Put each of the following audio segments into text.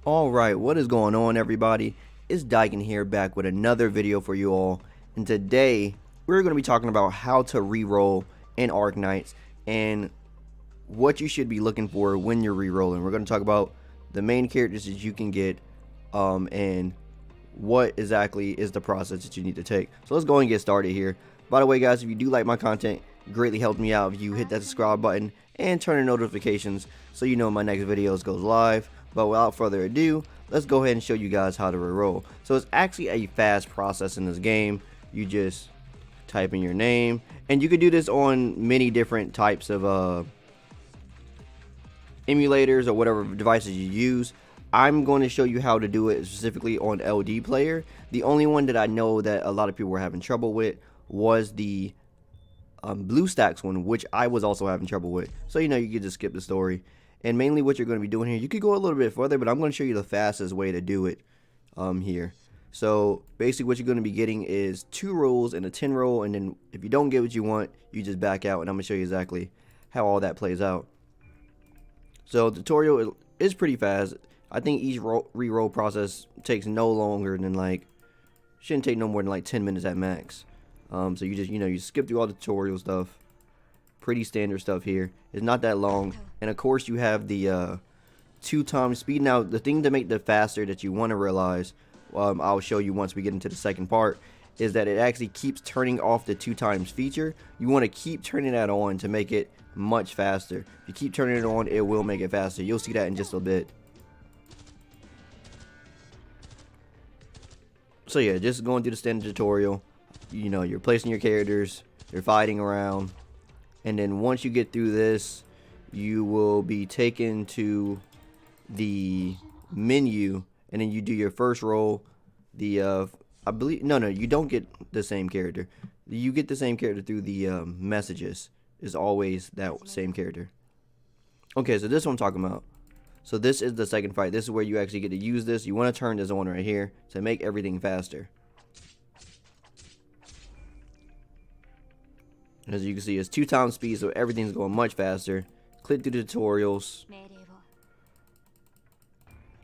Alright, what is going on, everybody? It's Daiken here, back with another video for you all. And today we're going to be talking about how to reroll in Arknights and what you should be looking for when you're rerolling. We're going to talk about the main characters that you can get and what exactly is the process that you need to take. So let's go and get started here. By the way, guys, if you do like my content, it greatly helps me out if you hit that subscribe button and turn on notifications so you know my next videos goes live. But without further ado, let's go ahead and show you guys how to reroll. So it's actually a fast process in this game. You just type in your name, and you can do this on many different types of emulators or whatever devices you use. I'm going to show you how to do it specifically on LD player. The only one that I know that a lot of people were having trouble with was the BlueStacks one, which I was also having trouble with. So you could just skip the story. And mainly what you're going to be doing here, you could go a little bit further, but I'm going to show you the fastest way to do it here. So basically what you're going to be getting is 2 rolls and a 10 roll, and then if you don't get what you want, you just back out, and I'm going to show you exactly how all that plays out. So the tutorial is pretty fast. I think each re-roll process takes no longer than shouldn't take no more than 10 minutes at max. So you just you skip through all the tutorial stuff. Pretty standard stuff here. It's not that long, and of course you have the 2 times speed. Now the thing to make the faster that you want to realize, I'll show you once we get into the second part, is that it actually keeps turning off the 2 times feature. You want to keep turning that on to make it much faster. If you keep turning it on, it will make it faster. You'll see that in just a bit. So yeah, just going through the standard tutorial. You're placing your characters, you're fighting around, and then once you get through this, you will be taken to the menu, and then you do your first roll. I believe no, you don't get the same character. You get the same character through the messages. Is always that same character. Okay, so this is what I'm talking about. So this is the second fight. This is where you actually get to use this. You want to turn this on right here to make everything faster. As you can see, it's 2 times speed, so everything's going much faster. Click through the tutorials.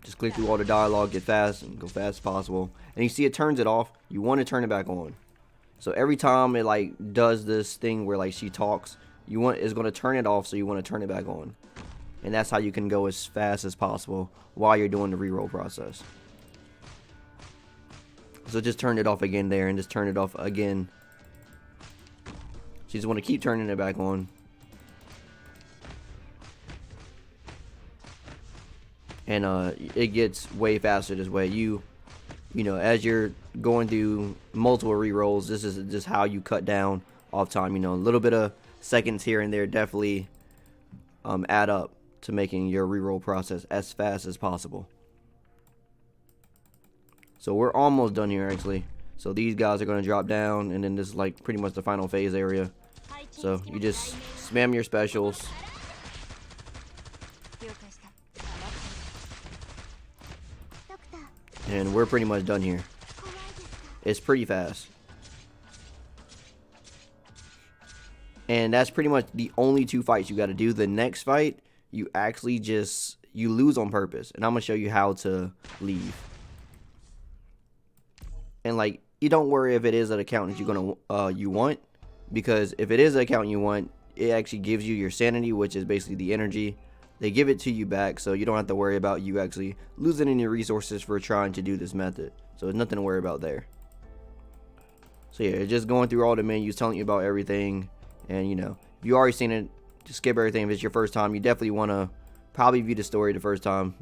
Just click through all the dialogue, get fast, and go fast as possible. And you see it turns it off. You want to turn it back on. So every time it does this thing where she talks, it's going to turn it off, so you want to turn it back on. And that's how you can go as fast as possible while you're doing the reroll process. So just turn it off again there, and just turn it off again. So you just want to keep turning it back on. And it gets way faster this way. As you're going through multiple rerolls, this is just how you cut down off time. A little bit of seconds here and there definitely add up to making your reroll process as fast as possible. So we're almost done here, actually. So these guys are going to drop down, and then this is pretty much the final phase area. So you just spam your specials. And we're pretty much done here. It's pretty fast. And that's pretty much the only 2 fights you got to do. The next fight, you actually you lose on purpose. And I'm going to show you how to leave. And you don't worry if it is an account that you're going to you want. Because if it is an account you want, it actually gives you your sanity, which is basically the energy. They give it to you back, so you don't have to worry about you actually losing any resources for trying to do this method. So there's nothing to worry about there. So yeah, just going through all the menus, telling you about everything. And if you already seen it, just skip everything. If it's your first time, you definitely want to probably view the story the first time.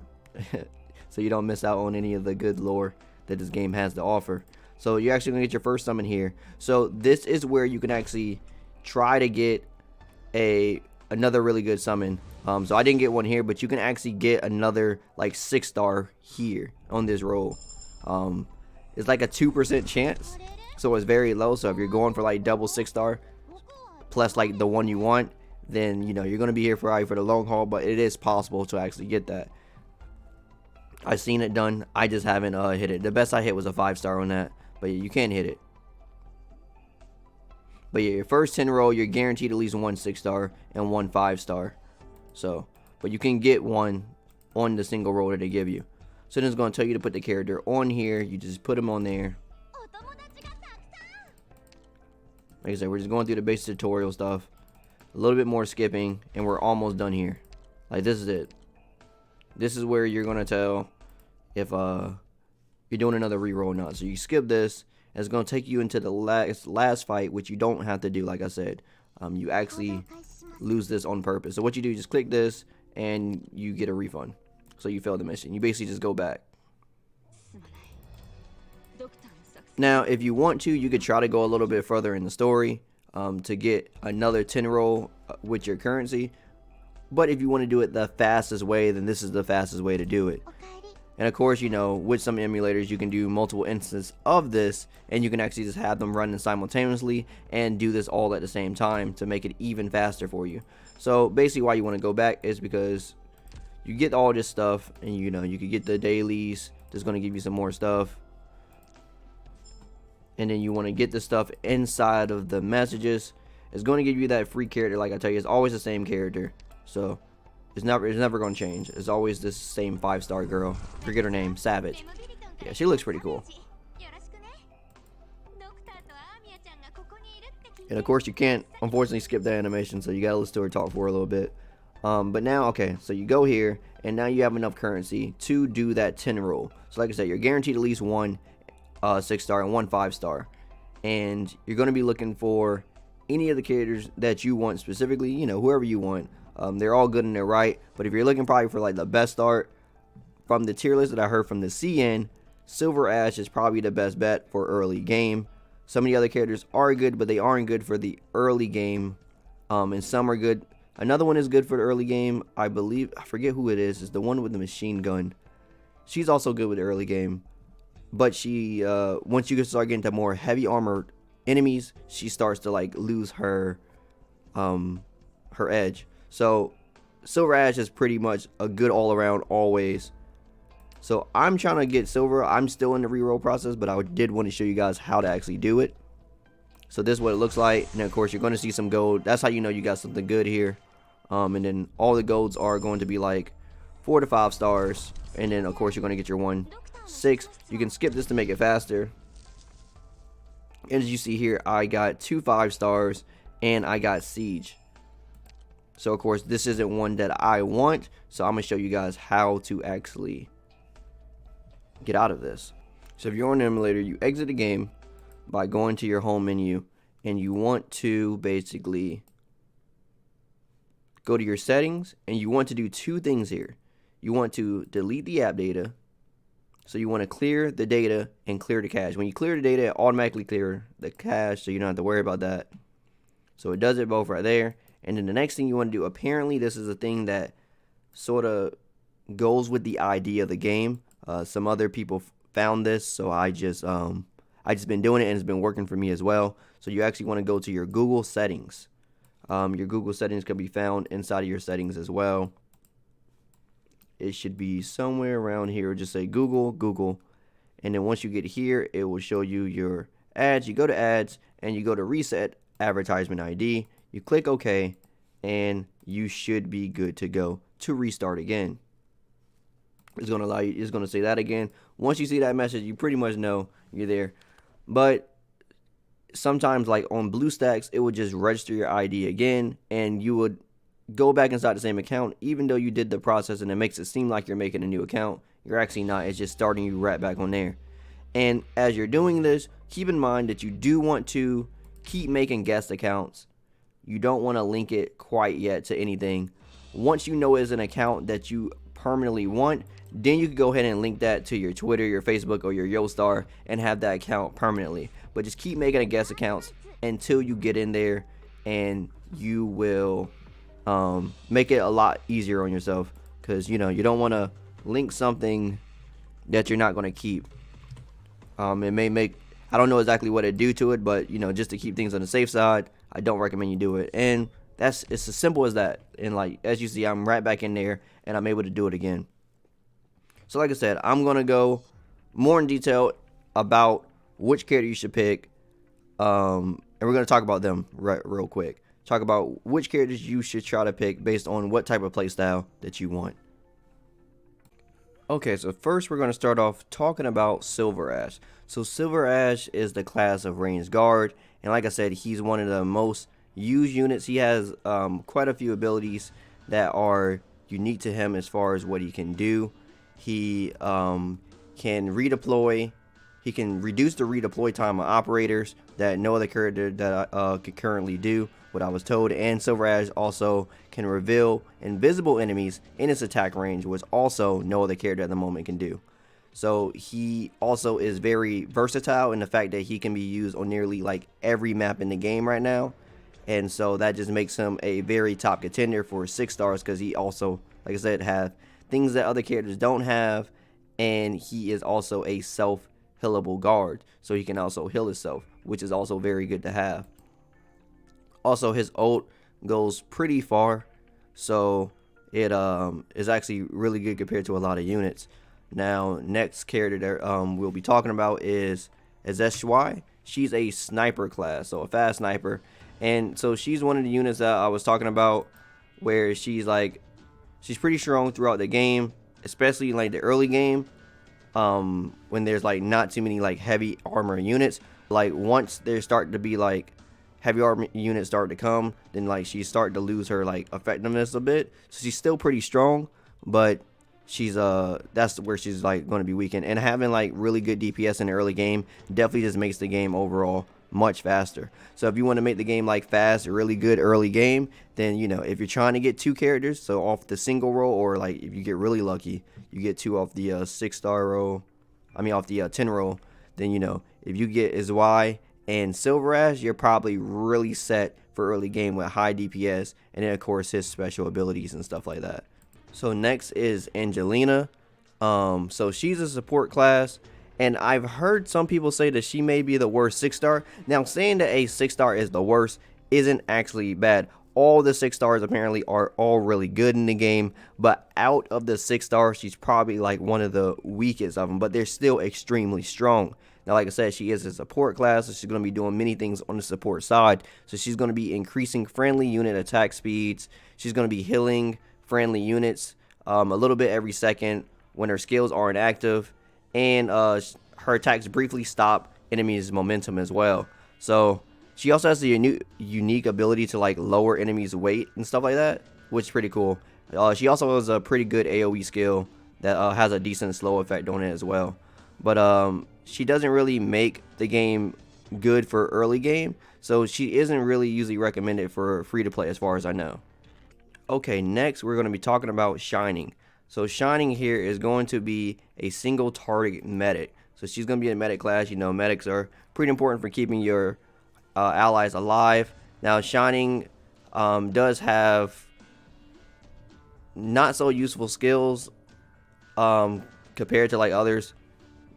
So you don't miss out on any of the good lore that this game has to offer. So you're actually going to get your first summon here. So this is where you can actually try to get another really good summon. So I didn't get one here, but you can actually get another 6-star here on this roll. It's a 2% chance, so it's very low. So if you're going for double 6-star plus the one you want, then you're going to be here for the long haul. But it is possible to actually get that. I've seen it done. I just haven't hit it. The best I hit was a 5-star on that, but you can hit it. But yeah, your first 10 roll, you're guaranteed at least 1 6-star and 1 5-star. So, but you can get one on the single roll that they give you. So then it's going to tell you to put the character on here. You just put them on there. Like I said, we're just going through the basic tutorial stuff. A little bit more skipping, and we're almost done here. Like, this is it. This is where you're going to tell if you're doing another reroll or not. So you skip this, and it's going to take you into the last fight, which you don't have to do, like I said. You actually lose this on purpose. So what you do, you just click this, and you get a refund. So you failed the mission. You basically just go back. Now, if you want to, you could try to go a little bit further in the story to get another 10 roll with your currency. But if you want to do it the fastest way, then this is the fastest way to do it. And of course, you know, with some emulators, you can do multiple instances of this, and you can actually just have them running simultaneously and do this all at the same time to make it even faster for you. So basically why you want to go back is because you get all this stuff, and you know, you could get the dailies. That's going to give you some more stuff. And then you want to get the stuff inside of the messages. It's going to give you that free character. Like I tell you, it's always the same character. So it's never going to change. It's always this same 5-star girl. Forget her name. Savage. Yeah, she looks pretty cool. And of course, you can't unfortunately skip the animation, so you gotta listen to her talk for a little bit. But now, okay, so you go here, and now you have enough currency to do that 10 roll. So like I said, you're guaranteed at least one 6-star and one 5-star, and you're going to be looking for any of the characters that you want specifically, you know, whoever you want. They're all good in their right, but if you're looking probably for like the best start from the tier list that I heard from the CN, Silver Ash is probably the best bet for early game. Some of the other characters are good, but they aren't good for the early game, and some are good. Another one is good for the early game, I believe. I forget who it is. It's the one with the machine gun. She's also good with the early game. But she, once you start getting to more heavy armored enemies, she starts to like lose her edge. So Silver Ash is pretty much a good all around always. So I'm trying to get Silver. I'm still in the reroll process, but I did want to show you guys how to actually do it. So this is what it looks like, and of course you're going to see some gold. That's how you know you got something good here. And then all the golds are going to be like 4 to 5 stars, and then of course you're going to get your 1/6. You can skip this to make it faster. And as you see here, I got 2 5 stars and I got Siege. So of course this isn't one that I want, so I'm gonna show you guys how to actually get out of this. So if you're on an emulator, you exit the game by going to your home menu, and you want to basically go to your settings, and you want to do 2 things here. You want to delete the app data. So you want to clear the data and clear the cache. When you clear the data, it automatically clear the cache, so you don't have to worry about that. So it does it both right there. And then the next thing you want to do, apparently this is a thing that sort of goes with the idea of the game. Some other people found this, so I just been doing it, and it's been working for me as well. So you actually want to go to your Google settings. Your Google settings can be found inside of your settings as well. It should be somewhere around here. Just say Google, and then once you get here, it will show you your ads. You go to ads, and you go to reset advertisement ID. You click OK, and you should be good to go to restart again. It's going to allow you. It's going to say that again. Once you see that message, you pretty much know you're there. But sometimes, like on BlueStacks, it would just register your ID again, and you would go back inside the same account, even though you did the process, and it makes it seem like you're making a new account. You're actually not. It's just starting you right back on there. And as you're doing this, keep in mind that you do want to keep making guest accounts. You don't want to link it quite yet to anything. Once you know it's an account that you permanently want, then you can go ahead and link that to your Twitter, your Facebook, or your YoStar and have that account permanently. But just keep making a guest accounts until you get in there, and you will make it a lot easier on yourself, because you know you don't want to link something that you're not going to keep. It may make, I don't know exactly what it do to it, but you know, just to keep things on the safe side, I don't recommend you do it. And it's as simple as that. And like as you see, I'm right back in there, and I'm able to do it again. So like I said, I'm gonna go more in detail about which character you should pick, and we're gonna talk about them real quick. Talk about which characters you should try to pick based on what type of playstyle that you want. Okay, so first we're going to start off talking about Silver Ash. So Silver Ash is the class of ranged guard, and like I said, he's one of the most used units. He has quite a few abilities that are unique to him as far as what he can do. He can redeploy. He can reduce the redeploy time of operators that no other character that could currently do, what I was told. And Silver Ash also can reveal invisible enemies in its attack range, which also no other character at the moment can do. So he also is very versatile in the fact that he can be used on nearly like every map in the game right now. And so that just makes him a very top contender for 6 stars, because he also, like I said, have things that other characters don't have. And he is also a self-healable guard, so he can also heal himself, which is also very good to have. Also, his ult goes pretty far, so it is actually really good compared to a lot of units. Now, next character that we'll be talking about is awry. She's a sniper class, so a fast sniper. And so she's one of the units that I was talking about, where she's pretty strong throughout the game, especially in like the early game, when there's like not too many like heavy armor units. Like once there start to be like heavy armor units start to come, then like she's starting to lose her like effectiveness a bit. So she's still pretty strong, but she's that's where she's like going to be weakened. And having like really good DPS in the early game definitely just makes the game overall much faster. So if you want to make the game like fast, really good early game, then you know, if you're trying to get 2 characters, so off the single roll, or like if you get really lucky, you get 2 off the 6-star roll, off the 10 roll, then you know, if you get awry and Silver Ash, you're probably really set for early game with high DPS, and then of course his special abilities and stuff like that. So next is Angelina. So she's a support class, and I've heard some people say that she may be the worst 6-star. Now, saying that a 6-star is the worst isn't actually bad. All the 6 stars apparently are all really good in the game, but out of the 6 stars, she's probably like one of the weakest of them, but they're still extremely strong. Now, like I said, she is a support class, so she's going to be doing many things on the support side. So she's going to be increasing friendly unit attack speeds. She's going to be healing friendly units a little bit every second when her skills aren't active, and her attacks briefly stop enemies' momentum as well. So she also has the unique ability to like lower enemies' weight and stuff like that, which is pretty cool. She also has a pretty good AoE skill that has a decent slow effect on it as well. But she doesn't really make the game good for early game, so she isn't really usually recommended for free to play as far as I know. Okay, next we're going to be talking about Shining. So Shining here is going to be a single target medic. So she's going to be a medic class. You know, medics are pretty important for keeping your allies alive. Now, Shining does have not so useful skills compared to like others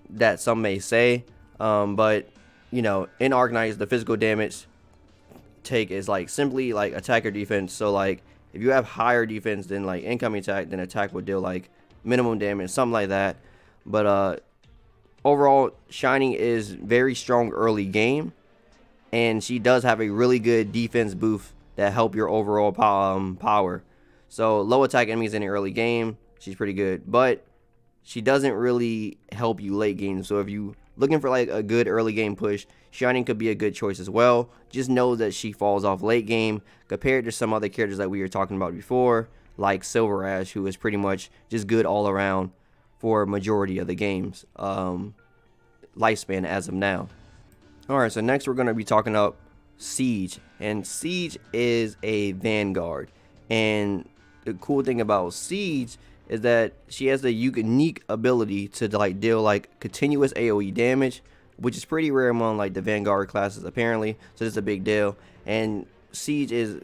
that some may say, but you know, in Arknights, the physical damage take is like simply like attack or defense. So like if you have higher defense than like incoming attack, then attack would deal like minimum damage, something like that. But overall, Shining is very strong early game, and she does have a really good defense boost that help your overall power. So low attack enemies in the early game, she's pretty good, but she doesn't really help you late game. So if you looking for like a good early game push, Shining could be a good choice as well. Just know that she falls off late game compared to some other characters that we were talking about before, like Silver Ash, who is pretty much just good all around for majority of the game's lifespan as of now. Alright, so next we're going to be talking about Siege. And Siege is a Vanguard. And the cool thing about Siege is that she has the unique ability to like deal like continuous AoE damage, which is pretty rare among like the Vanguard classes apparently. So it's a big deal. And Siege is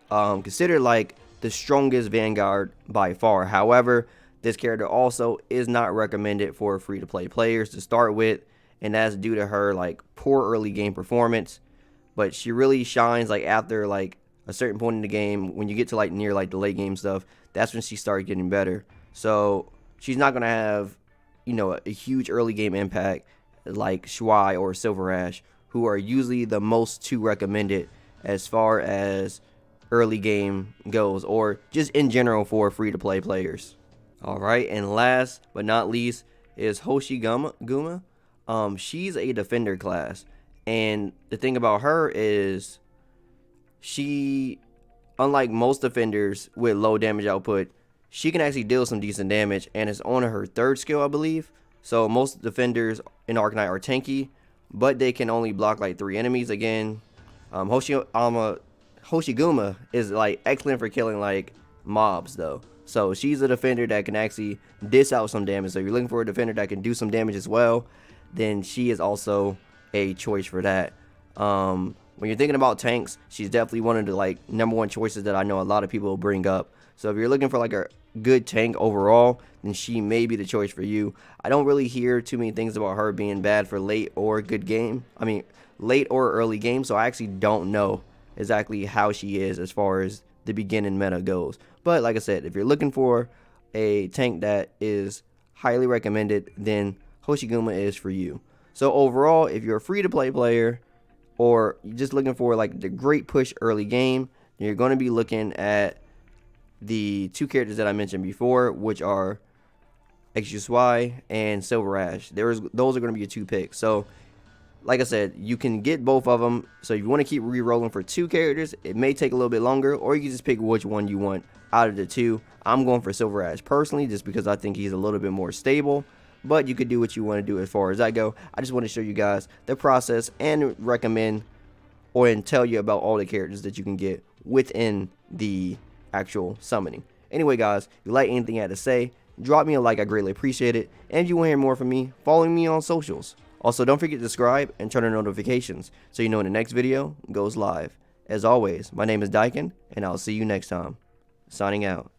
considered like the strongest Vanguard by far. However, this character also is not recommended for free-to-play players to start with, and that's due to her like poor early game performance. But she really shines like after like a certain point in the game. When you get to like near like the late game stuff, that's when she started getting better. So she's not gonna have, you know, a huge early game impact like Awry or Silver Ash, who are usually the most to recommended as far as early game goes, or just in general for free to play players. Alright, and last but not least is Hoshiguma. She's a defender class. And the thing about her is she, unlike most defenders with low damage output, she can actually deal some decent damage, and it's on her third skill, I believe. So most defenders in Arknight are tanky, but they can only block like 3 enemies. Again, Hoshiguma is like excellent for killing like mobs though. So she's a defender that can actually dish out some damage. So if you're looking for a defender that can do some damage as well, then she is also a choice for that. When you're thinking about tanks, she's definitely one of the like #1 choices that I know a lot of people will bring up. So if you're looking for like a good tank overall, then she may be the choice for you. I don't really hear too many things about her being bad for late or late or early game. So I actually don't know exactly how she is as far as the beginning meta goes. But like I said, if you're looking for a tank that is highly recommended, then Hoshiguma is for you. So overall, if you're a free-to-play player or you're just looking for like the great push early game, you're going to be looking at the 2 characters that I mentioned before, which are XY and Silver Ash. Those are going to be your 2 picks. So like I said, you can get both of them. So if you want to keep re-rolling for 2 characters, it may take a little bit longer, or you can just pick which one you want out of the 2. I'm going for Silver Ash personally, just because I think he's a little bit more stable. But you could do what you want to do as far as that go. I just want to show you guys the process and recommend and tell you about all the characters that you can get within the actual summoning. Anyway, guys, if you like anything I had to say, drop me a like. I greatly appreciate it. And if you want to hear more from me, follow me on socials. Also, don't forget to subscribe and turn on notifications so you know when the next video goes live. As always, my name is Daiken, and I'll see you next time. Signing out.